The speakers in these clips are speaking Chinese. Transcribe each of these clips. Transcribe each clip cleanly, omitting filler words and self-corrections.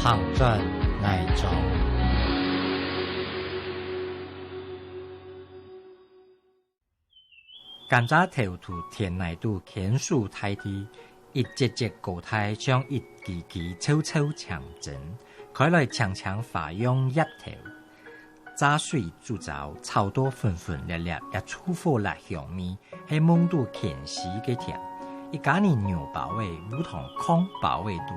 航站内州。甘蔗头土田内度乾树太低，一节节高台將一期期草草長整，開來長長發揚一頭。炸水煮糟，草多粉粉烈烈，也出火辣香味，係蒙度乾絲嘅甜。一家年牛包圍，如同糠包圍度。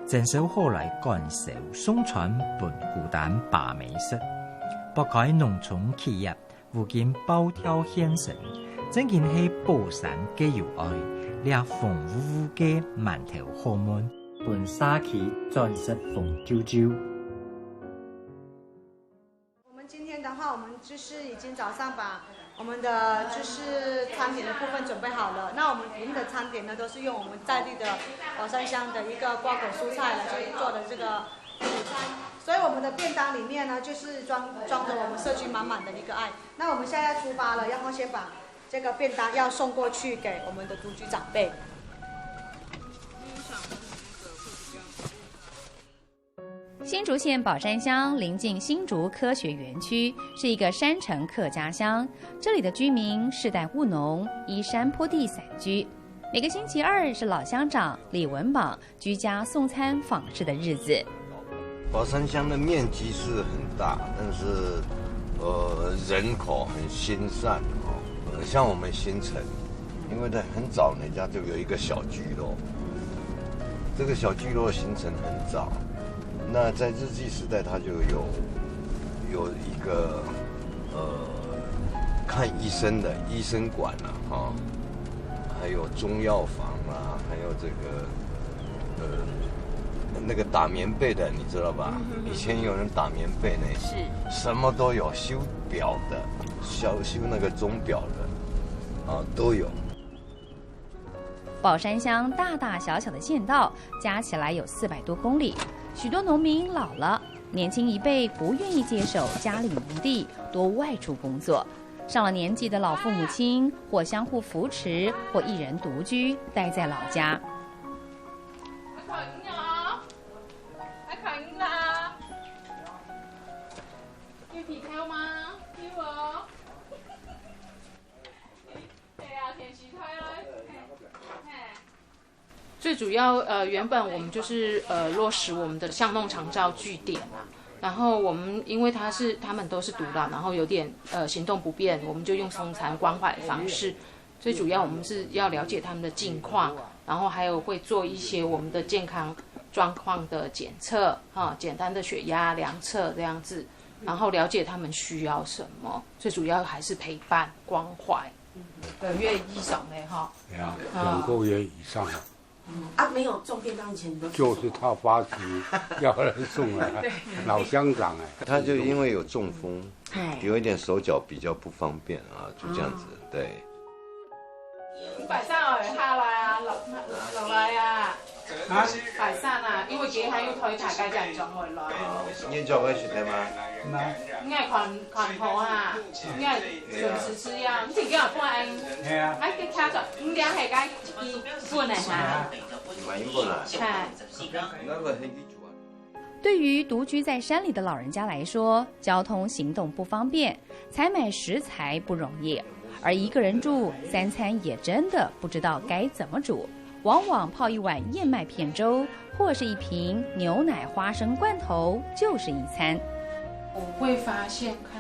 整首後來乾燒，送傳本孤單把美食。北海農村企業，如今暴跳現身，正見係寶山嘅友愛，掠風呼呼嘅饅頭好悶，本沙企鑽石風啾啾。今天的話，我們就是已經早上把我們的就是餐點的部分準備好了。那我們裡面的餐點呢，都是用我們在地的寶山鄉的一個瓜果蔬菜來去做的這個午餐。所以我們的便當裡面呢，就是裝着我們社區滿滿的一個愛。那我們現在要出發了，然後先把這個便當要送過去給我們的獨居長輩。新竹县宝山乡临近新竹科学园区，是一个山城客家乡。这里的居民世代务农，依山坡地散居。每个星期二是老乡长李文榜居家送餐访视的日子。宝山乡的面积是很大，但是人口很心善哦。像我们新城，因为在很早人家就有一个小聚落，这个小聚落形成很早。那在日据时代，它就有一个看医生的医生馆啊，哈，还有中药房啊，还有这个那个打棉被的，你知道吧？以前有人打棉被呢，是什么都有，修表的，修那个钟表的，啊，都有。宝山乡大大小小的县道加起来有400多公里。许多农民老了，年轻一辈不愿意接手家里农地，多外出工作。上了年纪的老父母亲，或相互扶持，或一人独居，待在老家。要皮條嗎？要啊！係啊，填時推咯。最主要原本我们就是落实我们的巷弄长照据点啊，然后我们因为他们都是独老，然后有点行动不便，我们就用送餐关怀的方式。最主要我们是要了解他们的近况，然后还有会做一些我们的健康状况的检测简单的血压量测这样子，然后了解他们需要什么。最主要还是陪伴关怀。2个月以上的哈。对啊，2个月以上。没有送便当以前都就是他发急要人送来，老乡长哎，他就因为有中风，有一点手脚比较不方便啊，就这样子，对。530會下來啊，落來啊，530啊，因為幾喺要推大家人仲會來。你叫我去的嗎？應該群鋪啊，應該準時吃啊，你自己話半英，喺啲卡就5點係該半嚟嚇。買英半啦。那個係幾煮啊？对于独居在山里的老人家来说，交通行动不方便，采买食材不容易。而一个人住，3餐也真的不知道该怎么煮，往往泡一碗燕麦片粥，或是一瓶牛奶花生罐头就是一餐。我会发现看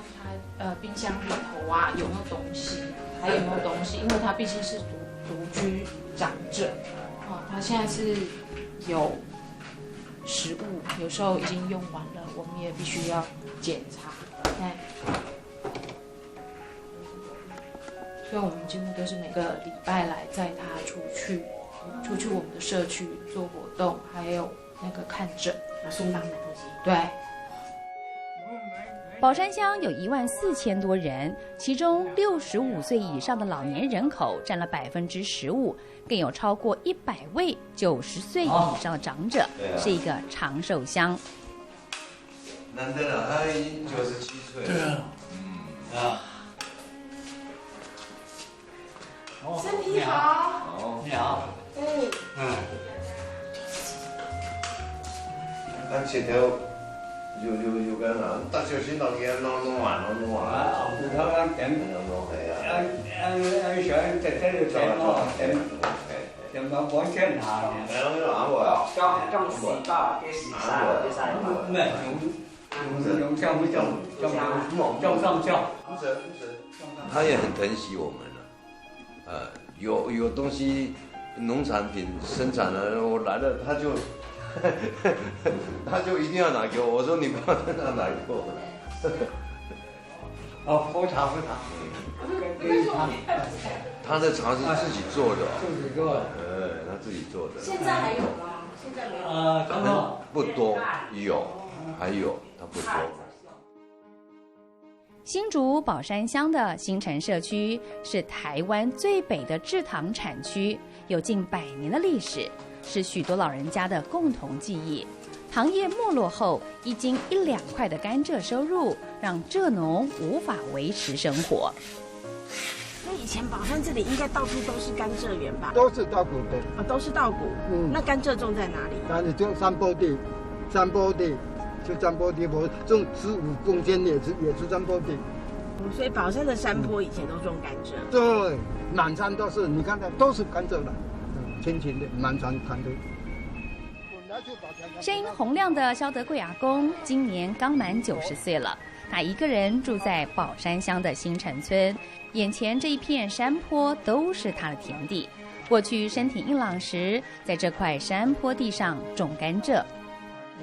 他冰箱里头啊有没有东西，还有没有东西，因为他毕竟是独居长者，他现在是有食物，有时候已经用完了，我们也必须要检查。所以我们几乎都是每个礼拜来载他出去我们的社区做活动，还有那个看诊，送当的东西。对。宝山乡有14000多人，其中65岁以上的老年人口占了15%，更有超过100位90岁以上的长者，是一个长寿乡。难得了，他已经97岁了。对啊。身体好。你好。感切条就干啦，大小心当嘢弄完。啊，後頭啱點，啱想直接就點咯，點冇講真下。trong xì to cái xì xa唔係用trong上校。他也很疼惜我们了，有东西农产品生产了，我来了他就一定要拿给我，我说你不要再拿给我。哦，喝茶。他的茶是自己做的，自己做的。他自己做的。现在还有吗？现在没有。刚好不多，还有，它不多。新竹宝山乡的新城社区是台湾最北的制糖产区，有近100年的历史，是许多老人家的共同记忆。糖业没落后，1斤1-2块的甘蔗收入，让蔗农无法维持生活。那以前宝山这里应该到处都是甘蔗园吧？都是稻谷的，都是稻谷。那甘蔗种在哪里？哪里种山坡地，就山坡地，我种15公斤也是山坡地。所以宝山的山坡以前都种甘蔗。对，满山都是，你看到都是甘蔗的，青青的，满山看的。声音洪亮的萧德贵阿公今年刚满90岁了，他一个人住在宝山乡的新城村，眼前这一片山坡都是他的田地。过去身体硬朗时，在这块山坡地上种甘蔗。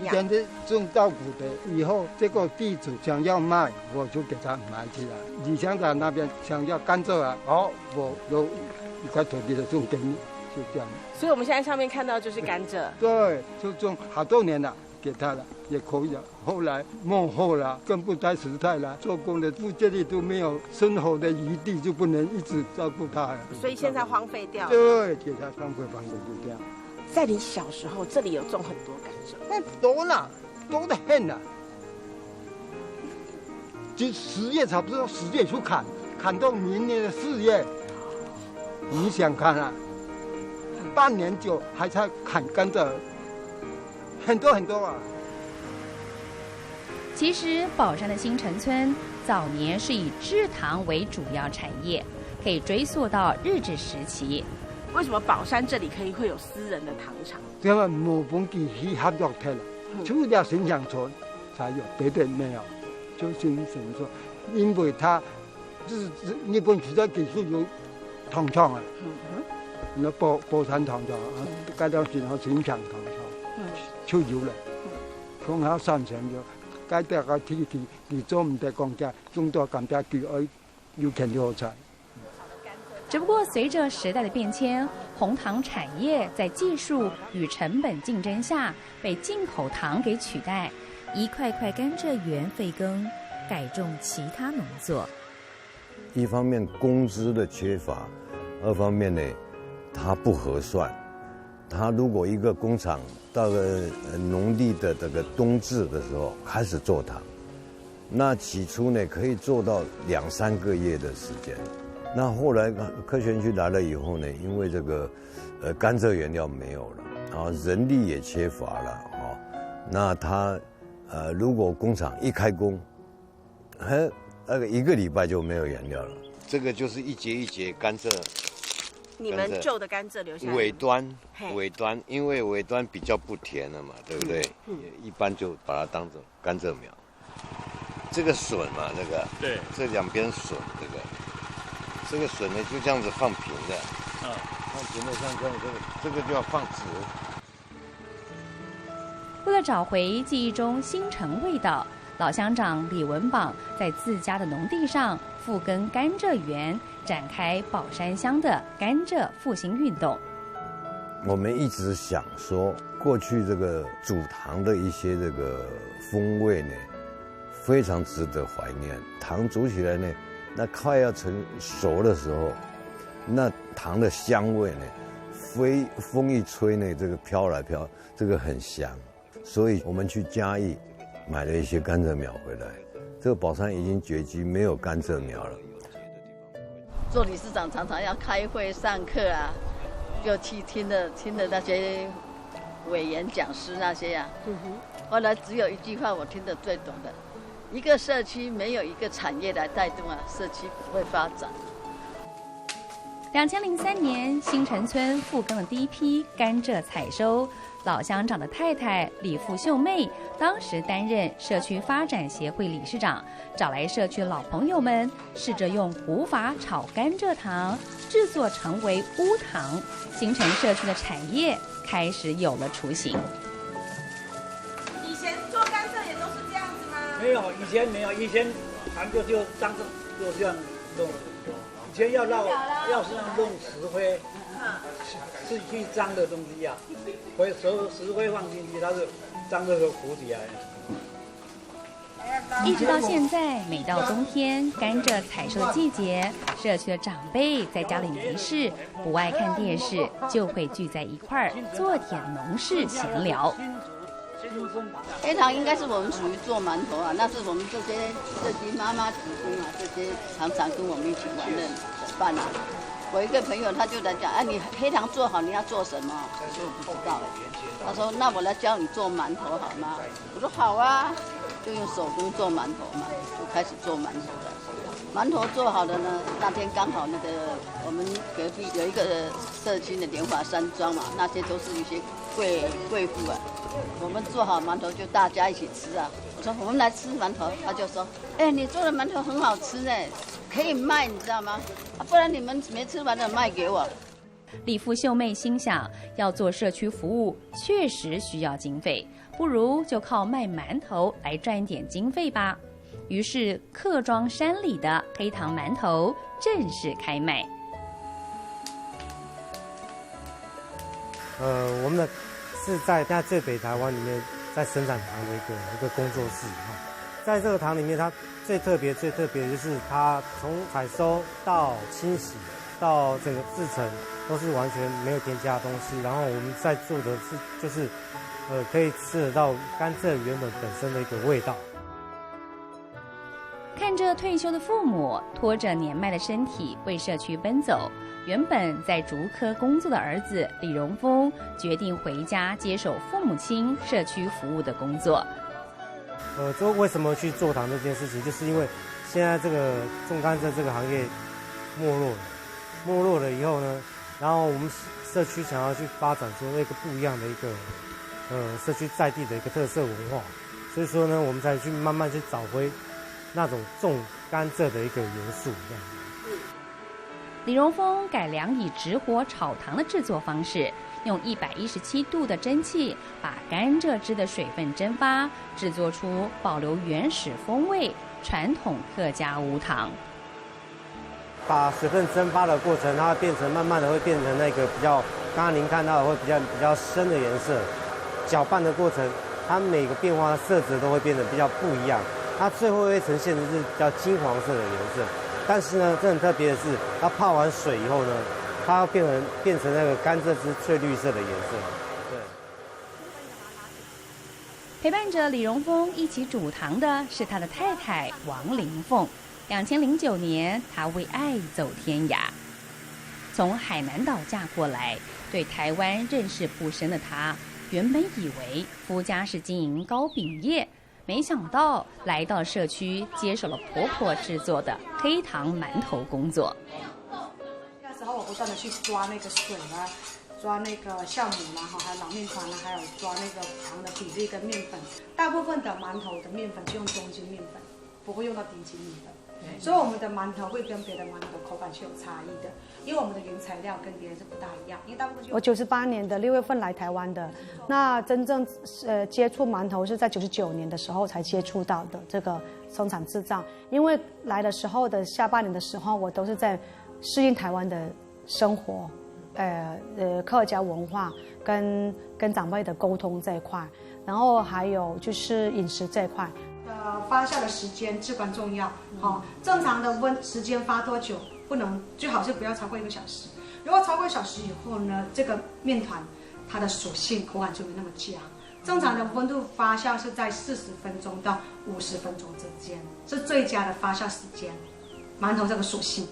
以前是种稻谷的，以后这个地主想要卖，我就给他买起来。李乡长那边想要甘蔗啊，我有一块土地的种给你，就这样。所以我们现在上面看到就是甘蔗。对，就种好多年了，给他了也可以了。后来幕后了，更不待时态了，做工的不这里都没有生活的余地，就不能一直照顾他了。所以现在荒废掉了。对，给他荒废就这样。在你小时候，这里有种很多甘蔗。那多了，多得很了。就10月差不多10月去砍到明年的4月。你想看啊？半年久还在砍甘蔗，很多啊。其实宝山的新城村早年是以制糖为主要产业，可以追溯到日治时期。为什么宝山这里会有私人的糖厂？因为冇本地去合作的了，除了新乡村才有，别的没有，就新乡村，因为它日本时代技术有糖厂啊，那寶山糖廠啊，加到然後新城糖廠，出咗啦，向下山上咗，加到個天做唔得降價，中多減價叫要勤啲好彩。只不过随着时代的变迁，红糖产业在技术与成本竞争下被进口糖给取代，一块块甘蔗园废耕，改种其他农作。一方面工资的缺乏，二方面呢，它不合算。它如果一个工厂到了农历的这个冬至的时候开始做糖，那起初呢可以做到2-3个月的时间。那后来科学园区来了以后呢，因为这个甘蔗原料没有了，然后人力也缺乏了那它如果工厂一开工，那个1个礼拜就没有原料了。这个就是一节一节甘蔗。你们旧的甘蔗留下来。尾端，因为尾端比较不甜了嘛，对不对？一般就把它当成甘蔗苗。这个笋嘛，这个对，这2边笋这个笋呢就这样子放平的，放平的像这样，这个就要放直。为了找回记忆中新城味道，老乡长李文榜在自家的农地上复耕甘蔗园，展开宝山乡的甘蔗复兴运动。我们一直想说，过去这个煮糖的一些这个风味呢，非常值得怀念。糖煮起来呢，那快要成熟的时候，那糖的香味呢，风一吹呢，这个飘来飘，这个很香。所以我们去嘉义买了一些甘蔗苗回来。这个宝山已经绝迹，没有甘蔗苗了。做理事长常常要开会上课啊，就去听的那些委员讲师那些啊。后后来只有一句话我听得最懂的：一个社区没有一个产业来带动啊，社区不会发展。2003年，新城村复耕的第一批甘蔗采收，老乡长的太太李富秀妹当时担任社区发展协会理事长，找来社区老朋友们，试着用古法炒甘蔗糖，制作成为乌糖，新城社区的产业开始有了雏形。以前做甘蔗也都是这样子吗？没有，以前没有，以前糖就当着就这样弄。以前要是要弄石灰，是去脏的东西呀，石灰放进去，它是脏的就浮起来。一直到现在，每到冬天甘蔗采收的季节，社区的长辈在家里没事，不爱看电视，就会聚在一块儿做点农事闲聊。黑糖应该是我们属于做馒头啊，那是我们这些妈妈子孙啊，这些常常跟我们一起玩的伙伴啊。我一个朋友他就在讲，你黑糖做好你要做什么？我说我不知道。他说那我来教你做馒头好吗？我说好啊，就用手工做馒头嘛，就开始做馒头了。馒头做好了呢，那天刚好那个我们隔壁有一个社区的莲华山庄嘛，那些都是一些贵妇啊。我们做好馒头就大家一起吃啊！我说我们来吃馒头，他就说：“你做的馒头很好吃呢，可以卖，你知道吗？不然你们没吃完的卖给我。”李富秀妹心想，要做社区服务确实需要经费，不如就靠卖馒头来赚点经费吧。于是客庄山里的黑糖馒头正式开卖。我们的是在最北台湾里面，在生产糖的一个工作室哈。在这个糖里面，它最特别就是它从采收到清洗到整个制成都是完全没有添加的东西。然后我们在做的就是可以吃得到甘蔗原本身的一个味道。看着退休的父母拖着年迈的身体为社区奔走，原本在竹科工作的儿子李荣峰决定回家接手父母亲社区服务的工作。就为什么去做糖这件事情，就是因为现在这个种甘蔗这个行业没落了以后呢，然后我们社区想要去发展出一个不一样的一个社区在地的一个特色文化，所以说呢，我们才去慢慢去找回那种种甘蔗的一个元素这样。李荣峰改良以直火炒糖的制作方式，用117度的蒸汽把甘蔗汁的水分蒸发，制作出保留原始风味传统客家无糖。把水分蒸发的过程，它慢慢的会变成那个比较，刚刚您看到的会比较深的颜色。搅拌的过程，它每个变化的色泽都会变得比较不一样。它最后会呈现的是比较金黄色的颜色。但是呢，这很特别的是，它泡完水以后呢，它要变成那个甘蔗汁翠绿色的颜色。对。陪伴着李荣峰一起煮糖的是他的太太王玲凤。2009年，她为爱走天涯，从海南岛嫁过来，对台湾认识不深的她，原本以为夫家是经营糕饼业。没想到来到社区，接手了婆婆制作的黑糖馒头工作。那时候我不断的去抓那个水啦，抓那个酵母啦，还有老面团啦，还有抓那个糖的比例跟面粉。大部分的馒头的面粉就用中筋面粉，不会用到低筋面粉。所以我们的馒头会跟别的馒头口感是有差异的，因为我们的原材料跟别人是不大一样。因为大部分我98年的6月份来台湾的，那真正接触馒头是在99年的时候才接触到的这个生产制造。因为来的时候的下半年的时候，我都是在适应台湾的生活，客家文化跟长辈的沟通这一块，然后还有就是饮食这一块。发酵的时间至关重要，正常的时间发多久不能，最好是不要超过1个小时。如果超过1小时以后呢，这个面团它的属性口感就没那么佳。正常的温度发酵是在40分钟到50分钟之间，是最佳的发酵时间。馒头这个属性。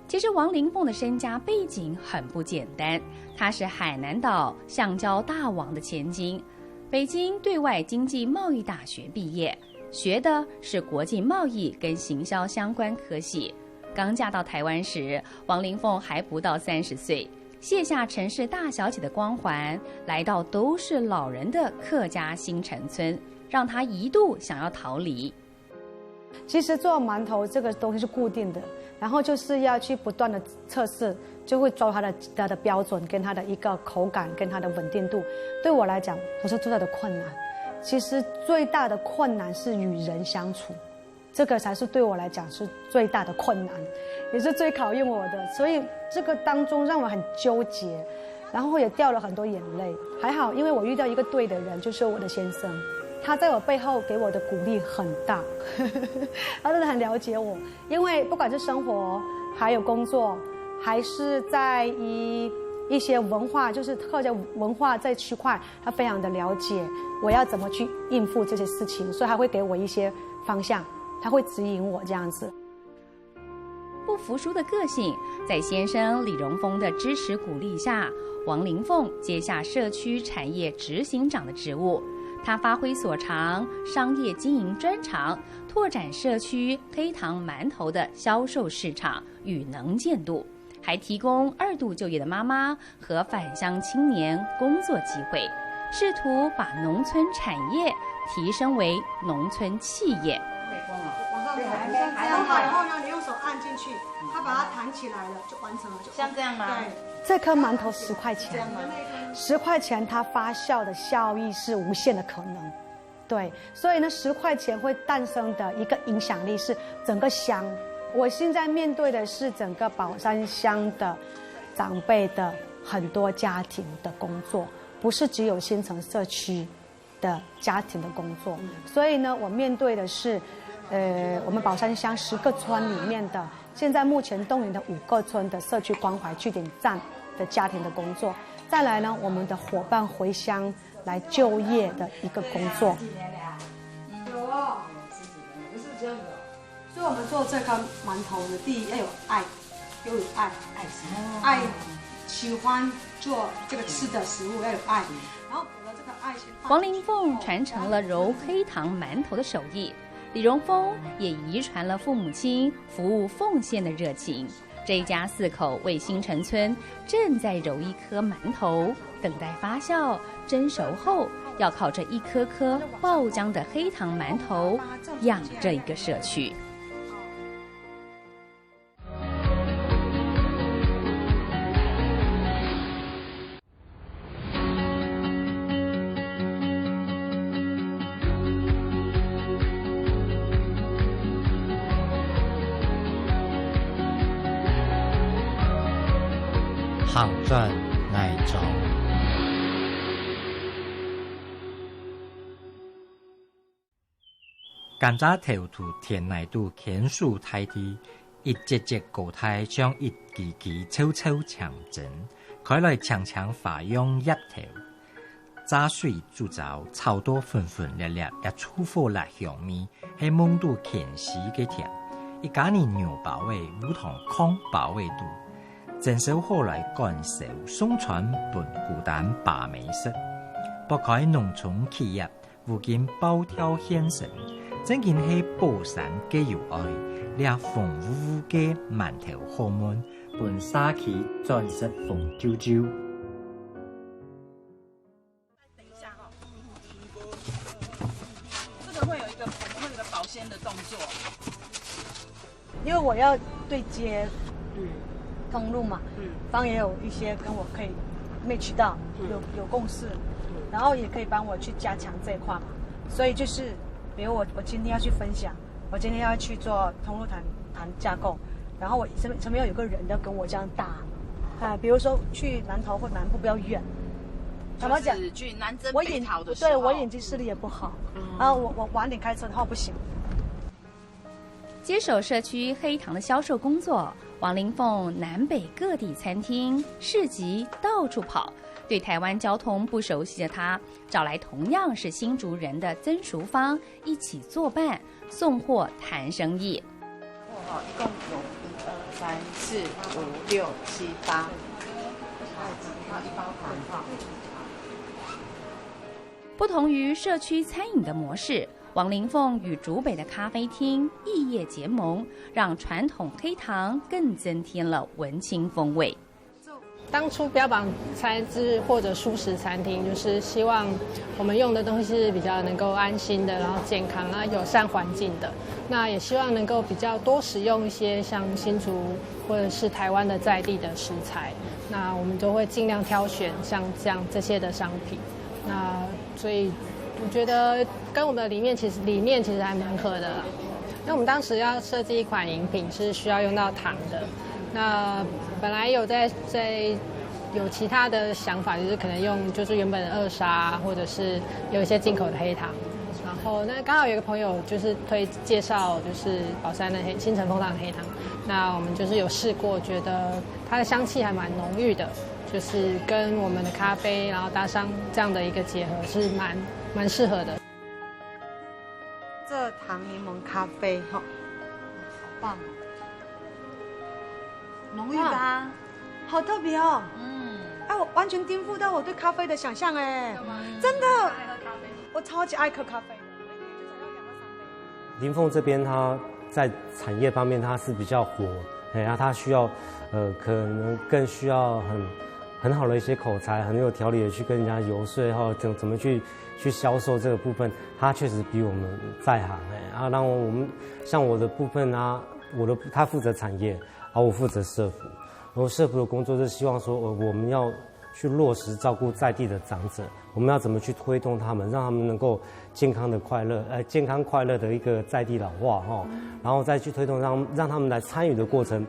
其实王玲凤的身家背景很不简单，她是海南岛橡胶大王的千金。北京对外经济贸易大学毕业，学的是国际贸易跟行销相关科系。刚嫁到台湾时，王玲凤还不到30岁，卸下城市大小姐的光环，来到都是老人的客家新城村，让她一度想要逃离。其实做馒头这个东西是固定的，然后就是要去不断的测试，就会抓它的标准跟它的一个口感跟它的稳定度。对我来讲不是最大的困难，其实最大的困难是与人相处，这个才是对我来讲是最大的困难，也是最考验我的。所以这个当中让我很纠结，然后也掉了很多眼泪。还好，因为我遇到一个对的人，就是我的先生。他在我背后给我的鼓励很大，他真的很了解我。因为不管是生活，还有工作，还是在一些文化，就是客家文化这区块，他非常的了解我要怎么去应付这些事情，所以他会给我一些方向，他会指引我这样子。不服输的个性，在先生李荣峰的支持鼓励下，王玲凤接下社区产业执行长的职务。他发挥所长，商业经营专长，拓展社区黑糖馒头的销售市场与能见度，还提供2度就业的妈妈和返乡青年工作机会，试图把农村产业提升为农村企业。往上弹，像这样，然后呢，你用手按进去，它把它弹起来了，就完成了。像这样吗？对。这颗馒头10块钱，10块钱它发酵的效益是无限的可能，对，所以呢，10块钱会诞生的一个影响力是整个乡。我现在面对的是整个宝山乡的长辈的很多家庭的工作，不是只有新城社区的家庭的工作，所以呢，我面对的是，我们宝山乡10个村里面的，现在目前动员的5个村的社区关怀据点站的家庭的工作，再来呢，我们的伙伴回乡来就业的一个工作。有哦，不是这样的。所以我们做这个馒头呢，第一要有爱，要有爱，爱喜欢做这个吃的食物要有爱，然后有了这个爱心。王玲凤传承了揉黑糖馒头的手艺，李荣峰也遗传了父母亲服务奉献的热情。这一家4口为新城村正在揉一颗馒头，等待发酵蒸熟后，要靠这一颗颗爆浆的黑糖馒头养这一个社区。行转挨撞，甘蔗頭土田內度乾樹大地，一節節高台將一期期悄悄強整，開來強強發揚一條。炸水煮糟，炒多粉粉烈烈，也出貨辣香味，係蒙度乾時嘅甜。一家年牛包味，如同糠包味度。整手好來乾手，送傳本孤單把美食。博開農村企業，如今包挑獻神，真見係寶山嘅有愛，倆風呼呼嘅饅頭好滿，本沙企再實風啾啾。等一下哈，這個會有一個保鮮的動作，因為我要對接，通路嘛，方也有一些跟我可以match到，有共識，然後也可以幫我去加強這一塊嘛。所以就是，比如我今天要去分享，我今天要去做通路談架構，然後我身邊要有個人要跟我這樣打，比如說去南投或南部比較遠，怎麼講？去南征北討的時候，對我眼睛視力也不好，然後我晚點開車的話不行。接手社區黑糖的銷售工作，王玲鳳南北各地餐廳、市集到處跑。對台灣交通不熟悉的她，找來同樣是新竹人的曾淑芳一起作伴，送貨談生意。一共有1、2、3、4、5、6、7、8。不同于社区餐饮的模式，王林凤与竹北的咖啡厅异业结盟，让传统黑糖更增添了文青风味。当初标榜餐资或者素食餐厅，就是希望我们用的东西是比较能够安心的，然后健康啊，友善环境的。那也希望能够比较多使用一些像新竹或者是台湾的在地的食材。那我们都会尽量挑选像这些的商品。那所以我觉得跟我们的理念其实还蛮合的啦。那我们当时要设计一款饮品是需要用到糖的。那本来有在有其他的想法，就是可能用就是原本的2砂，或者是有一些进口的黑糖。然后那刚好有一个朋友就是介绍就是宝山的新城枫糖黑糖，那我们就是有试过，觉得它的香气还蛮浓郁的，就是跟我们的咖啡然后搭上这样的一个结合是蛮适合的。这糖柠檬咖啡哈，好棒。浓郁吧，好特别哦。我完全颠覆到我对咖啡的想象哎，真的，我超级爱喝咖啡的。林凤这边它在产业方面它是比较活，它需要可能更需要很好的一些口才，很有条理的去跟人家游说，然后怎么去销售这个部分，它确实比我们在行然后我们像我的部分啊，他负责产业。然后我负责社福，我社福的工作是希望说，我们要去落实照顾在地的长者，我们要怎么去推动他们，让他们能够健康快乐的一个在地老化然后再去推动让他们来参与的过程。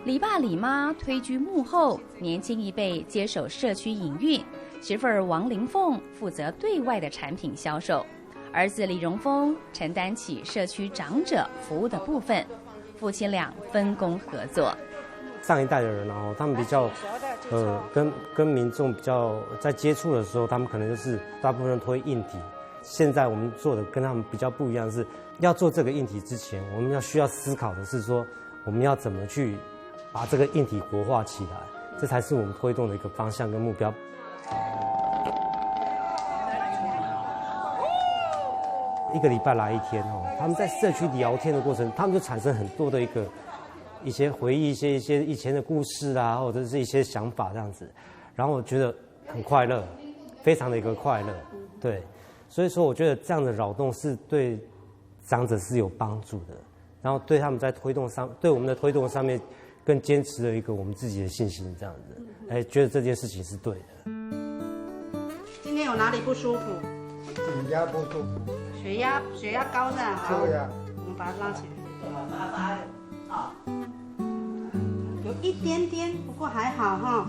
李爸李妈推居幕后，年轻一辈接手社区营运，媳妇儿王林凤负责对外的产品销售，儿子李荣峰承担起社区长者服务的部分。夫妻俩分工合作。上一代的人他们比较跟民众比较在接触的时候，他们可能就是大部分人推硬体。现在我们做的跟他们比较不一样，是要做这个硬体之前，我们需要思考的是说，我们要怎么去把这个硬体活化起来，这才是我们推动的一个方向跟目标。一个礼拜来1天他们在社区聊天的过程，他们就产生很多的一些回忆，一些以前的故事啊，或者是一些想法这样子，然后我觉得很快乐，非常的一个快乐，对，所以说我觉得这样的扰动是对长者是有帮助的，然后对他们在对我们的推动上面更坚持了一个我们自己的信心，这样子，觉得这件事情是对的。今天有哪里不舒服？血压不舒服。血压高是吧？好，我们把它拉起来。有一点点，不过还好哈。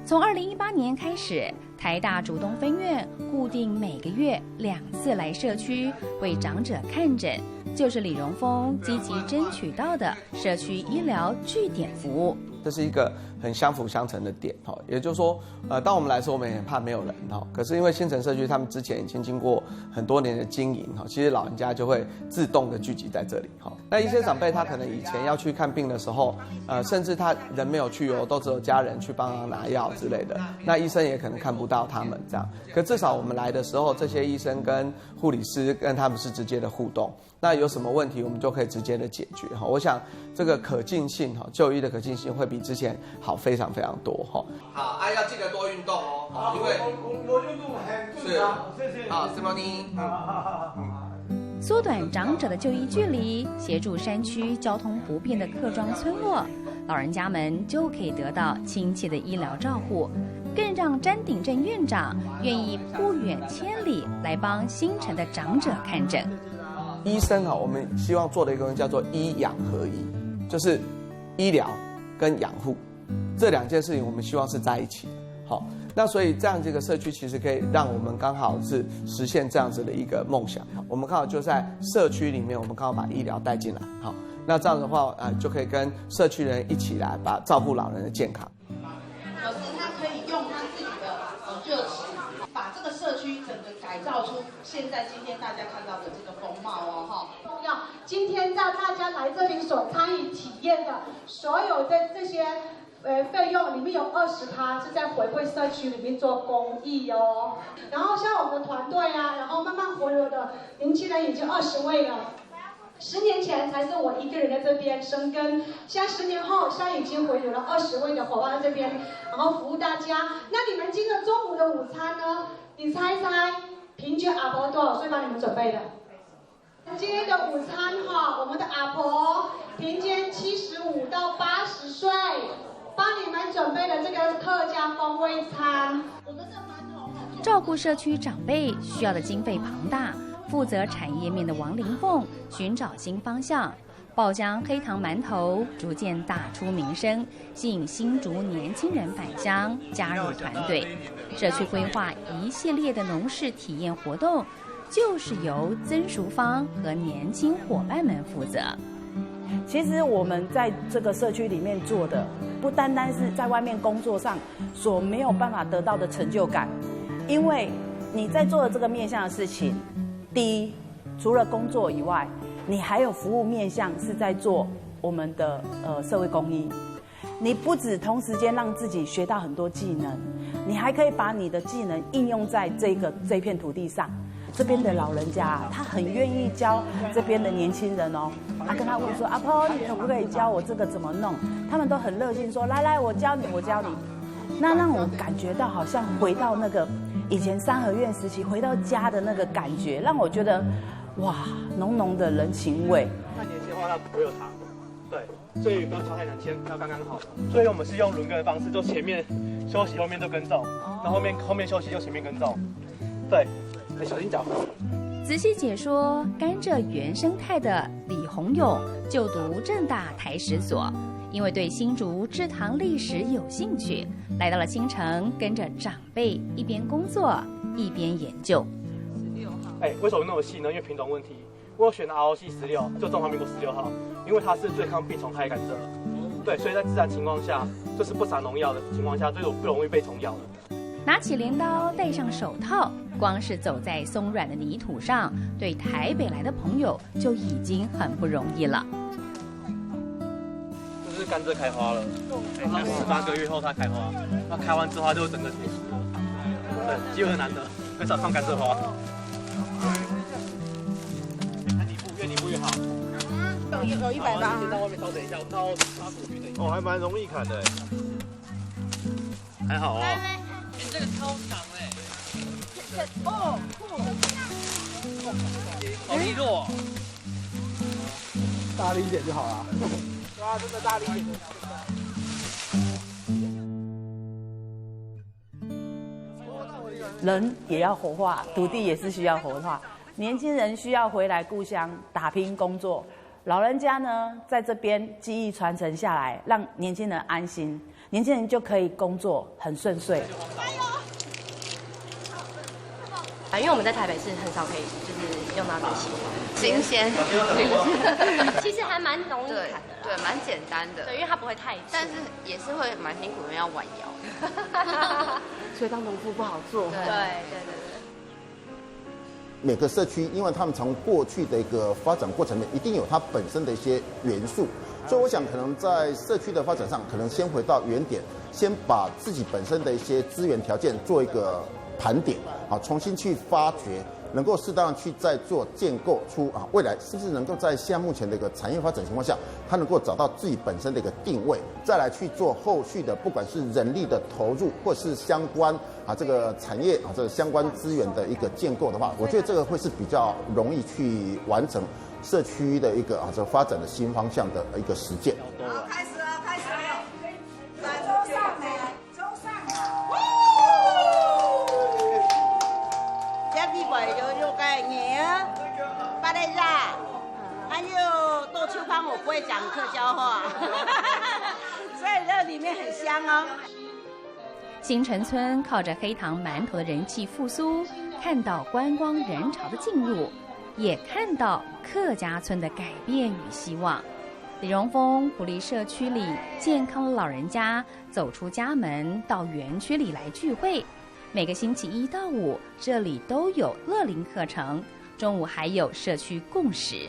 从2018年开始，台大竹东分院固定每个月2次来社区为长者看诊，就是李荣峰积极争取到的社区医疗据点服务。这是一个很相辅相成的点也就是说，当我们来的时候，我们也很怕没有人可是因为新城社区他们之前已经经过很多年的经营其实老人家就会自动的聚集在这里那一些长辈他可能以前要去看病的时候，甚至他人没有去都只有家人去帮他拿药之类的，那医生也可能看不到他们这样。可至少我们来的时候，这些医生跟护理师跟他们是直接的互动，那有什么问题我们就可以直接的解决我想这个可进性就医的可进性会比之前好非常非常多好要记得多运动因为我运动很是谢谢斯莫尼缩短长者的就医距离，协助山区交通不便的客庄村落，老人家们就可以得到亲切的医疗照护，更让詹鼎正院长愿意不远千里来帮新城的长者看诊。医生我们希望做的一个东西叫做医养合一，就是医疗跟养护这2件事情，我们希望是在一起的。那所以这样这个社区其实可以让我们刚好是实现这样子的一个梦想。我们刚好就在社区里面，我们刚好把医疗带进来。那这样的话就可以跟社区人一起来把照顾老人的健康。老师他可以用他自己的热情，把这个社区整个改造出今天大家看到的这个风貌重要。今天让大家来这里所参与体验的所有的这些费用里面有20%是在回馈社区里面做公益哦。然后像我们的团队啊，然后慢慢回流的年轻人已经20位了。10年前才是我一个人在这边生根，现在10年后，现在已经回流了20位的伙伴在这边，然后服务大家。那你们今天中午的午餐呢？你猜猜平均阿婆多少岁帮你们准备的？今天的午餐哈，我们的阿婆平均75到80岁，帮你们准备的这个客家风味餐。照顾社区长辈需要的经费庞大。负责产业面的王林凤寻找新方向，爆浆黑糖馒头逐渐打出名声，吸引新竹年轻人返乡加入团队。社区规划一系列的农事体验活动，就是由曾淑芳和年轻伙伴们负责。其实我们在这个社区里面做的，不单单是在外面工作上所没有办法得到的成就感，因为你在做的这个面向的事情。第一，除了工作以外，你还有服务面向是在做我们的社会公益。你不止同时间让自己学到很多技能，你还可以把你的技能应用在这片土地上。这边的老人家他很愿意教这边的年轻人哦，他跟他问说：“阿婆，你可不可以教我这个怎么弄？”他们都很热心说：“来，我教你，我教你。”那让我感觉到好像回到那个。以前三合院时期回到家的那个感觉，让我觉得，哇，浓浓的人情味。看年轻的话，它不会有糖，对，所以不要超太难切，要刚刚好。所以我们是用轮耕的方式，就前面休息，后面都耕种，然后后面休息，就前面耕种。对，小心脚。仔细解说甘蔗原生态的李洪勇就读政大台史所。因为对新竹制糖历史有兴趣，来到了新城，跟着长辈一边工作一边研究。为什么那么细呢？因为品种问题，我选的 ROC 16，就中华民国16号，因为它是最抗病虫害甘蔗。对，所以在自然情况下，就是不撒农药的情况下，这种不容易被虫咬的。拿起镰刀，戴上手套，光是走在松软的泥土上，对台北来的朋友就已经很不容易了。甘蔗开花了，然后18个月后它开花，那开完之后它就整个成熟了。对，机会难得，很少放甘蔗花。越泥布越好。有180。先到外面稍等一下，我们到插土去等一下。还蛮容易砍的。还好哦。这个超长哎。哦，好利落。大力一点就好了。哇，真的大力一点。人也要活化，土地也是需要活化。年轻人需要回来故乡打拼工作，老人家呢在这边技艺传承下来，让年轻人安心，年轻人就可以工作很顺遂。因为我们在台北是很少可以就是用到这些新鲜，其实还蛮容易砍的啦，对，蛮简单的。对，因为它不会太，但是也是会蛮辛苦，因为要弯腰，所以当农夫不好做。对。每个社区，因为他们从过去的一个发展过程里面，一定有它本身的一些元素，所以我想可能在社区的发展上，可能先回到原点，先把自己本身的一些资源条件做一个盘点，重新去发掘，能够适当去再做建构出未来是不是能够在现在目前的一个产业发展情况下，它能够找到自己本身的一个定位，再来去做后续的不管是人力的投入，或是相关这个产业这个相关资源的一个建构的话，我觉得这个会是比较容易去完成社区的一个这个发展的新方向的一个实践。好，开始了，开始了，来桌上来，桌上啊！家己买有个年，巴雷扎，还有豆秋芳，我不会讲客家话，所以这里面很香哦。新城村靠着黑糖馒头的人气复苏，看到观光人潮的进入，也看到客家村的改变与希望。李荣峰鼓励社区里健康的老人家走出家门，到园区里来聚会。每个星期1到5，这里都有乐龄课程，中午还有社区共识。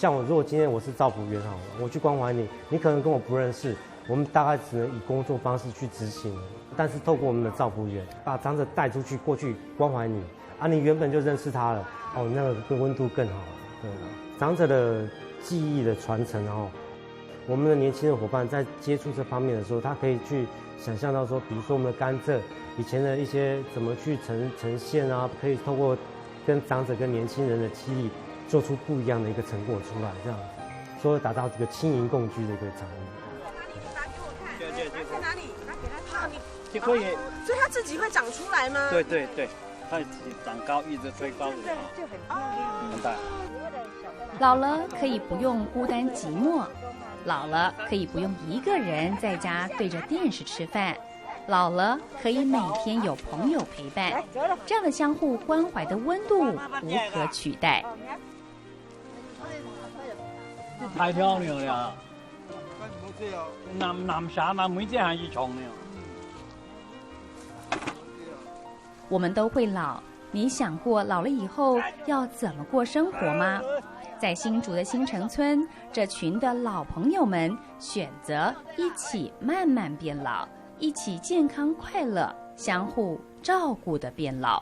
像我，如果今天我是照服员好了，我去关怀你，你可能跟我不认识，我们大概只能以工作方式去执行。但是透过我们的照服员，把长者带出去，过去关怀你，你原本就认识他了，那个温度更好了。对，长者的记忆的传承，我们的年轻的伙伴在接触这方面的时候，他可以去想象到说，比如说我们的甘蔗以前的一些怎么去呈现啊，可以透过跟长者跟年轻人的记忆，做出不一样的一个成果出来，这样子，所以达到这个轻盈共居的一个场域。在哪里？拿给他看，就可以。所以它自己会长出来吗？对对对，它自己长高，一直推高的，就很漂亮。很大。老了可以不用孤单寂寞，老了可以不用一个人在家对着电视吃饭，老了可以每天有朋友陪伴，这样的相互关怀的温度无可取代。太漂亮了，南沙嘛，每只还是虫呢。我们都会老，你想过老了以后要怎么过生活吗？在新竹的新城村，这群的老朋友们选择一起慢慢变老，一起健康快乐，相互照顾的变老。